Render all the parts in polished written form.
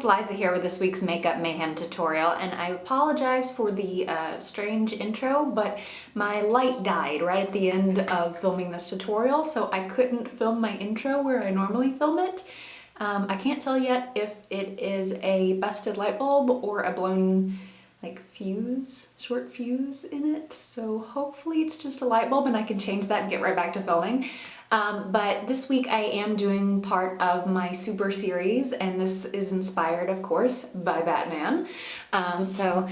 Liza here with this week's Makeup Mayhem tutorial, and I apologize for the strange intro, but my light died right at the end of filming this tutorial, so I couldn't film my intro where I normally film it. I can't tell yet if it is a busted light bulb or a blown fuse, short fuse in it, so hopefully it's just a light bulb and I can change that and get right back to filming. But this week I am doing part of my super series, and this is inspired, of course, by Batman. So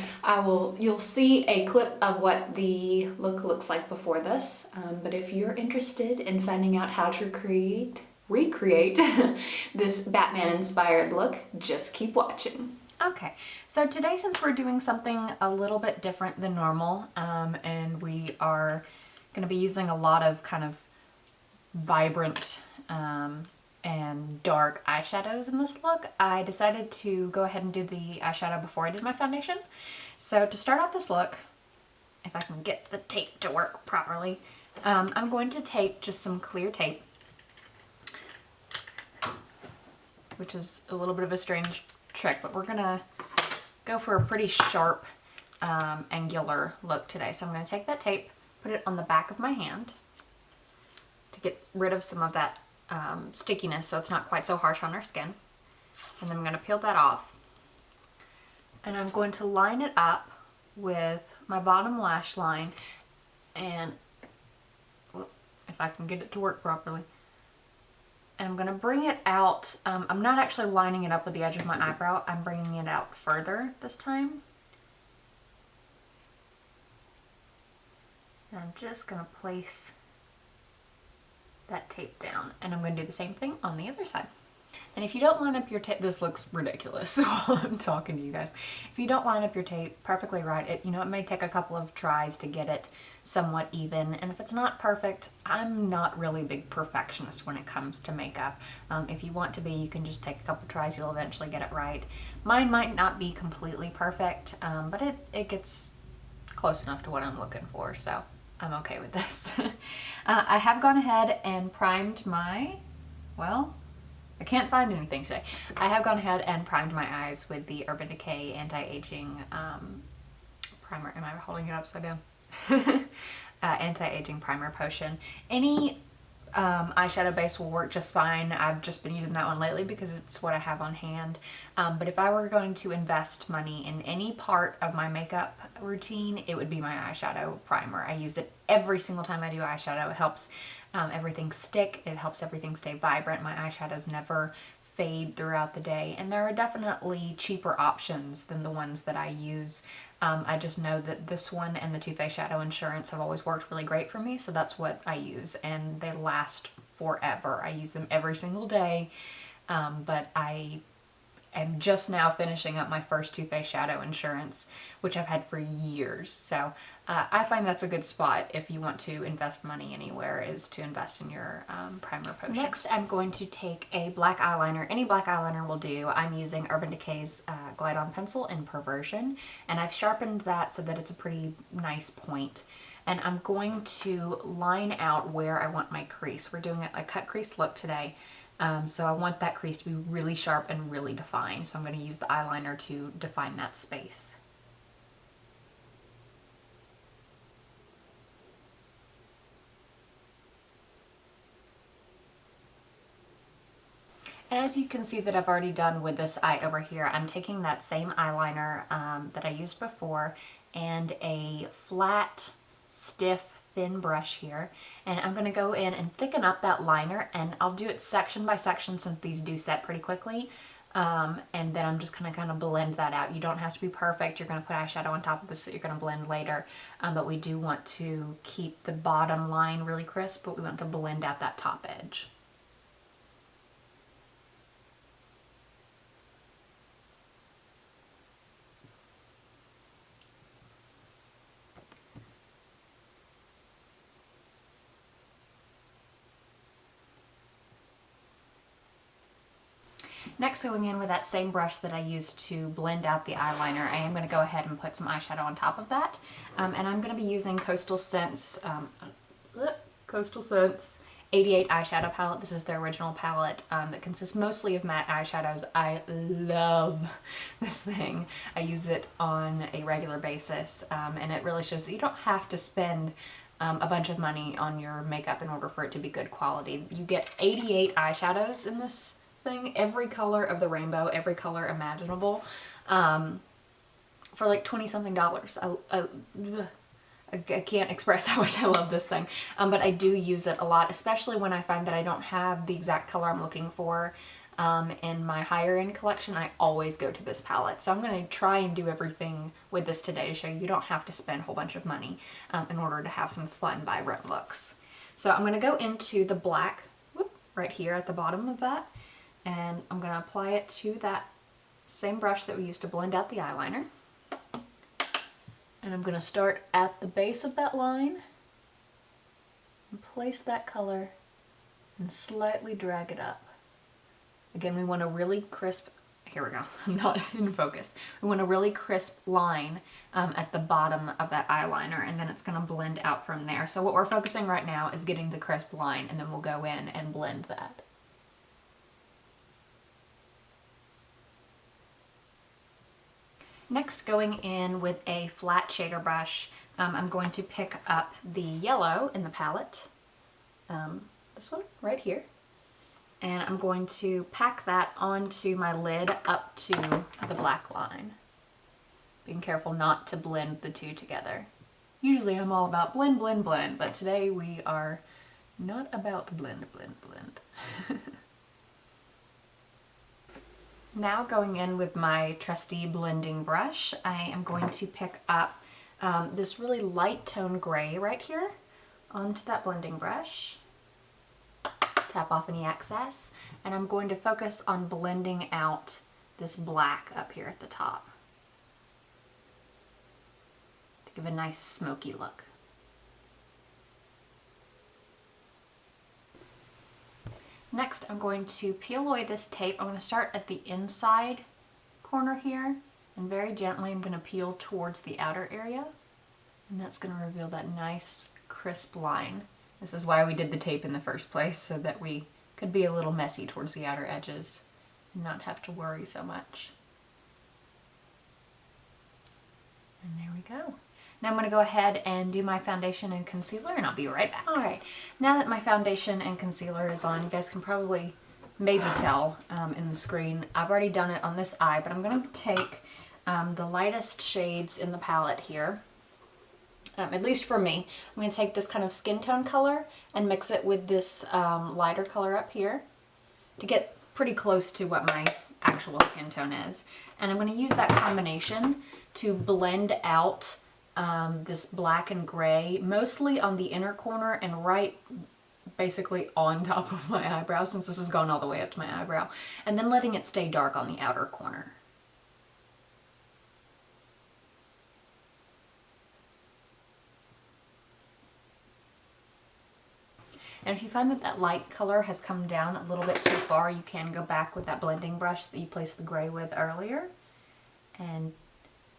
you'll see a clip of what the look looks like before this. But if you're interested in finding out how to recreate this Batman-inspired look, just keep watching. Okay, so today, since we're doing something a little bit different than normal, and we are going to be using a lot of kind of vibrant and dark eyeshadows in this look, I decided to go ahead and do the eyeshadow before I did my foundation. So to start off this look, if I can get the tape to work properly, I'm going to take just some clear tape, which is a little bit of a strange trick, but we're gonna go for a pretty sharp angular look today. So I'm going to take that tape, put it on the back of my hand to get rid of some of that stickiness so it's not quite so harsh on our skin. And then I'm going to peel that off. And I'm going to line it up with my bottom lash line, and if I can get it to work properly. And I'm going to bring it out. I'm not actually lining it up with the edge of my eyebrow. I'm bringing it out further this time. And I'm just going to place that tape down, and I'm going to do the same thing on the other side. And if you don't line up your tape, this looks ridiculous while I'm talking to you guys. If you don't line up your tape perfectly right, it may take a couple of tries to get it somewhat even. And if it's not perfect, I'm not really a big perfectionist when it comes to makeup. If you want to be, you can just take a couple tries, you'll eventually get it right. Mine might not be completely perfect, but it gets close enough to what I'm looking for, so I'm okay with this. I have gone ahead and primed my, I can't find anything today. I have gone ahead and primed my eyes with the Urban Decay Anti-Aging Primer. Am I holding it upside down? Anti-Aging Primer Potion. Any eyeshadow base will work just fine. I've just been using that one lately because it's what I have on hand. But if I were going to invest money in any part of my makeup routine, it would be my eyeshadow primer. I use it every single time I do eyeshadow. It helps everything stick. It helps everything stay vibrant. My eyeshadows never fade throughout the day, and there are definitely cheaper options than the ones that I use. I just know that this one and the Too Faced Shadow Insurance have always worked really great for me, so that's what I use, and they last forever. I use them every single day, but I am just now finishing up my first Too Faced Shadow Insurance, which I've had for years. So I find that's a good spot if you want to invest money anywhere, is to invest in your primer potion. Next, I'm going to take a black eyeliner. Any black eyeliner will do. I'm using Urban Decay's Glide On Pencil in Perversion, and I've sharpened that so that it's a pretty nice point. And I'm going to line out where I want my crease. We're doing a cut crease look today. So I want that crease to be really sharp and really defined. So I'm going to use the eyeliner to define that space. And as you can see that I've already done with this eye over here, I'm taking that same eyeliner that I used before and a flat, stiff, thin brush here, and I'm going to go in and thicken up that liner, and I'll do it section by section since these do set pretty quickly, and then I'm just going to kind of blend that out. You don't have to be perfect. You're going to put eyeshadow on top of this that you're going to blend later, but we do want to keep the bottom line really crisp, but we want to blend out that top edge. Next, going in with that same brush that I used to blend out the eyeliner, I am going to go ahead and put some eyeshadow on top of that. And I'm going to be using Coastal Scents 88 eyeshadow palette. This is the original palette that consists mostly of matte eyeshadows. I love this thing. I use it on a regular basis, and it really shows that you don't have to spend a bunch of money on your makeup in order for it to be good quality. You get 88 eyeshadows in this thing, every color of the rainbow, every color imaginable, for like $20-something. I can't express how much I love this thing, but I do use it a lot, especially when I find that I don't have the exact color I'm looking for in my higher end collection. I always go to this palette. So I'm going to try and do everything with this today to show you don't have to spend a whole bunch of money in order to have some fun, vibrant looks. So I'm going to go into the black, right here at the bottom of that, and I'm going to apply it to that same brush that we used to blend out the eyeliner. And I'm going to start at the base of that line and place that color and slightly drag it up. Again, we want a really crisp, here we go, I'm not in focus. We want a really crisp line at the bottom of that eyeliner, and then it's going to blend out from there. So what we're focusing right now is getting the crisp line, and then we'll go in and blend that. Next, going in with a flat shader brush, I'm going to pick up the yellow in the palette, this one right here, and I'm going to pack that onto my lid up to the black line. Being careful not to blend the two together. Usually I'm all about blend, blend, blend, but today we are not about blend, blend, blend. Now going in with my trusty blending brush, I am going to pick up this really light tone gray right here onto that blending brush. Tap off any excess, and I'm going to focus on blending out this black up here at the top to give a nice smoky look. Next, I'm going to peel away this tape. I'm going to start at the inside corner here, and very gently I'm going to peel towards the outer area, and that's going to reveal that nice crisp line. This is why we did the tape in the first place, so that we could be a little messy towards the outer edges and not have to worry so much. And there we go. Now I'm going to go ahead and do my foundation and concealer, and I'll be right back. Alright, now that my foundation and concealer is on, you guys can probably maybe tell in the screen, I've already done it on this eye, but I'm going to take the lightest shades in the palette here. At least for me, I'm going to take this kind of skin tone color and mix it with this lighter color up here to get pretty close to what my actual skin tone is. And I'm going to use that combination to blend out this black and gray, mostly on the inner corner and right basically on top of my eyebrow, since this has gone all the way up to my eyebrow, and then letting it stay dark on the outer corner. And if you find that that light color has come down a little bit too far, you can go back with that blending brush that you placed the gray with earlier and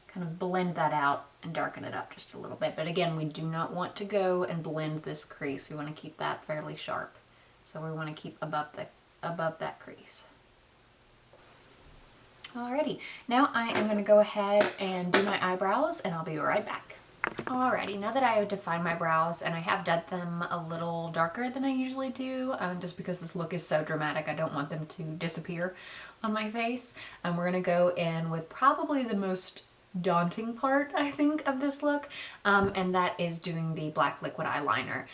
kind of blend that out and darken it up just a little bit. But again, we do not want to go and blend this crease. We want to keep that fairly sharp. So we want to keep above that crease. Alrighty, now I am going to go ahead and do my eyebrows, and I'll be right back. Alrighty, now that I have defined my brows, and I have done them a little darker than I usually do, just because this look is so dramatic, I don't want them to disappear on my face. We're going to go in with probably the most daunting part, I think, of this look, and that is doing the black liquid eyeliner.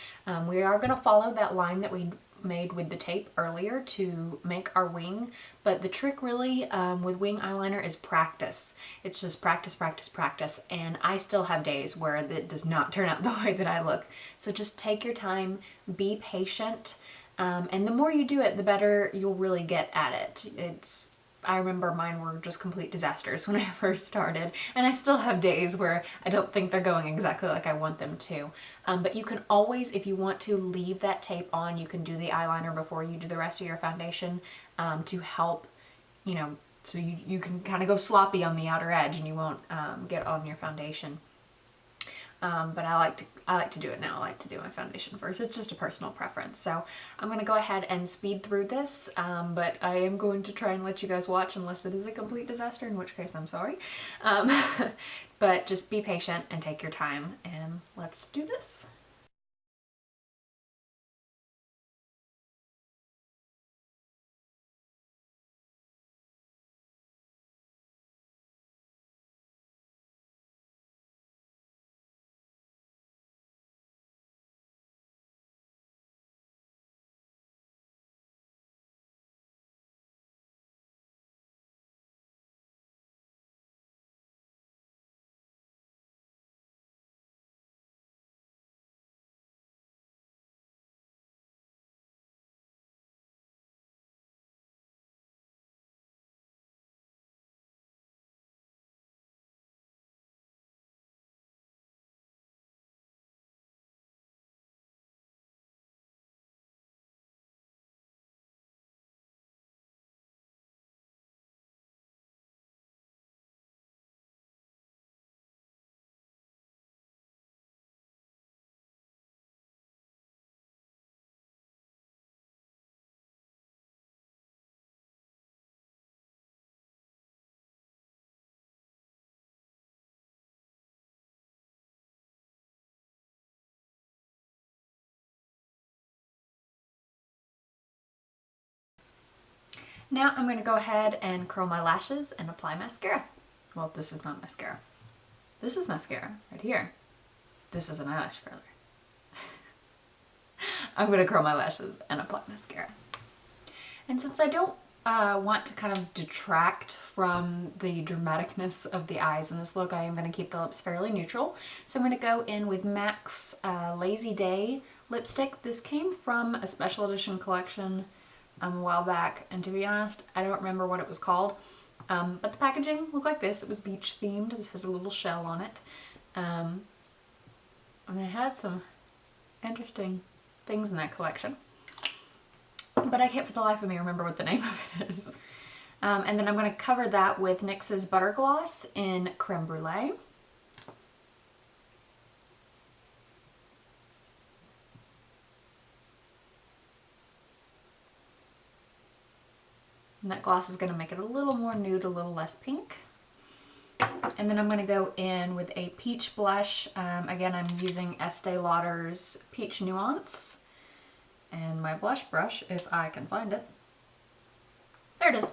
We are going to follow that line that we made with the tape earlier to make our wing, but the trick really with wing eyeliner is practice. It's just practice, practice, practice, and I still have days where it does not turn out the way that I look. So just take your time, be patient, and the more you do it, the better you'll really get at it. I remember mine were just complete disasters when I first started, and I still have days where I don't think they're going exactly like I want them to. But you can always, if you want to leave that tape on, you can do the eyeliner before you do the rest of your foundation to help, you know, so you can kind of go sloppy on the outer edge and you won't get on your foundation. but I like to do it now. I like to do my foundation first. It's just a personal preference. So I'm going to go ahead and speed through this, but I am going to try and let you guys watch unless it is a complete disaster, in which case I'm sorry. But just be patient and take your time, and let's do this. Now I'm going to go ahead and curl my lashes and apply mascara. Well, this is not mascara. This is mascara right here. This is an eyelash curler. I'm going to curl my lashes and apply mascara. And since I don't want to kind of detract from the dramaticness of the eyes in this look, I am going to keep the lips fairly neutral. So I'm going to go in with MAC's Lazy Day lipstick. This came from a special edition collection a while back, and to be honest, I don't remember what it was called, but the packaging looked like this. It was beach themed. This has a little shell on it, and they had some interesting things in that collection, but I can't for the life of me remember what the name of it is. And then I'm going to cover that with NYX's Butter Gloss in Creme Brule. And that gloss is going to make it a little more nude, a little less pink. And then I'm going to go in with a peach blush. Again, I'm using Estee Lauder's Peach Nuance. And my blush brush, if I can find it. There it is.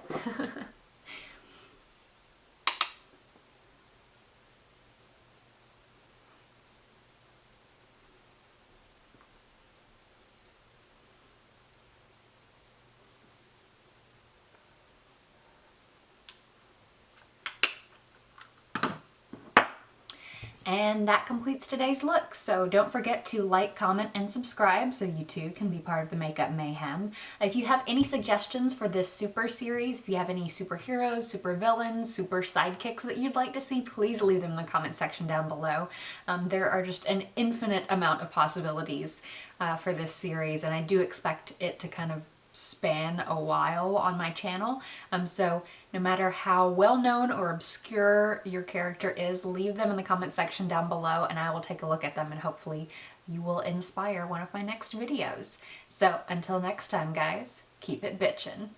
And that completes today's look. So don't forget to like, comment, and subscribe so you too can be part of the Makeup Mayhem. If you have any suggestions for this super series, if you have any superheroes, super villains, super sidekicks that you'd like to see, please leave them in the comment section down below. There are just an infinite amount of possibilities for this series, and I do expect it to kind of span a while on my channel. So no matter how well known or obscure your character is, leave them in the comment section down below and I will take a look at them and hopefully you will inspire one of my next videos. So until next time guys, keep it bitchin'.